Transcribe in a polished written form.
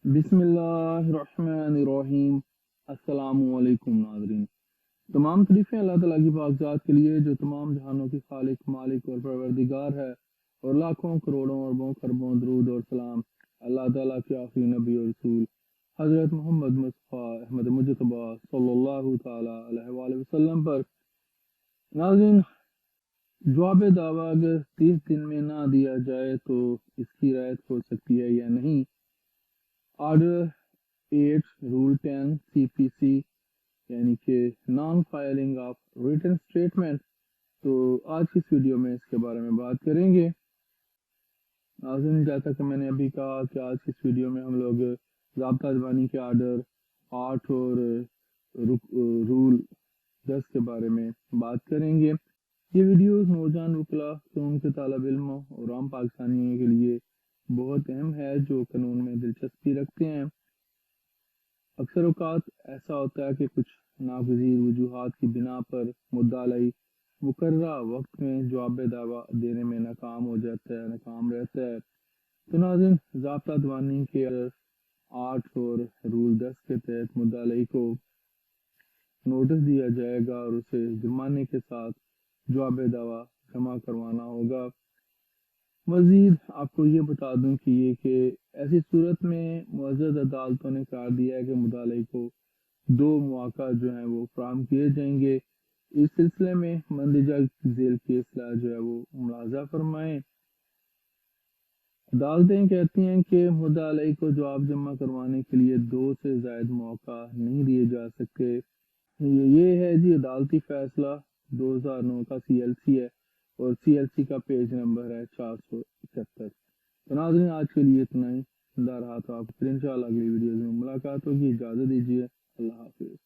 بسم اللہ الرحمن الرحیم۔ السلام علیکم ناظرین، تمام تعریفیں اللہ تعالیٰ کی پاک ذات کے لیے جو تمام جہانوں کی خالق، مالک اور پروردگار ہے، اور لاکھوں کروڑوں اربوں خربوں درود اور سلام اللہ تعالیٰ کے آخری نبی اور رسول حضرت محمد مصطفیٰ احمد مجتبیٰ صلی اللہ تعالیٰ علیہ وآلہ وسلم پر۔ ناظرین، جواب دعویٰ اگر 30 دن میں نہ دیا جائے تو اس کی رعایت ہو سکتی ہے یا نہیں؟ آرڈر 8 رول 10 CPC یعنی کہ naan filing of return statement. تو آج کی اس ویڈیو میں اس کے بارے میں بات کریں گے۔ ناظرین، جیسا کہ میں نے ابھی کہا کہ آج کی اس ویڈیو میں ہم لوگ ضابطہ زبانی کے آرڈر 8 اور رول 10 کے بارے میں بات کریں گے۔ یہ ویڈیوز نوجوان وکلا، قانون کے طالب علموں اور عام پاکستانیوں کے لیے بہت اہم ہے جو قانون میں دلچسپی رکھتے ہیں۔ اکثر اوقات ایسا ہوتا ہے کہ کچھ ناگزیر وجوہات کی بنا پر مدعا علیہ مقررہ وقت میں جواب دعویٰ دینے میں ناکام رہتا ہے۔ تو ناظرین، ضابطہ زبانی کے آرڈر 8 اور رول 10 کے تحت مدعا علیہ کو نوٹس دیا جائے گا اور اسے جرمانے کے ساتھ جواب دعویٰ جمع کروانا ہوگا۔ مزید آپ کو یہ بتا دوں کہ ایسی صورت میں معزز عدالتوں نے قرار دیا ہے کہ مدعا علیہ کو 2 مواقع جو ہیں وہ فراہم کیے جائیں گے۔ اس سلسلے میں مندرجہ ذیل کی اصلاح جو ہے وہ ملاحظہ فرمائیں۔ عدالتیں کہتی ہیں کہ مدعا علیہ کو جواب جمع کروانے کے لیے 2 سے زائد مواقع نہیں دیے جا سکتے۔ یہ ہے جی عدالتی فیصلہ 2009 کا CLC ہے اور CLC کا پیج نمبر ہے 471۔ تو ناظرین، آج کے لیے اتنا ہی۔ زندہ رہا تو آپ پھر انشاءاللہ اگلی ویڈیوز میں ملاقات ہوگی۔ اجازت دیجیے، اللہ حافظ۔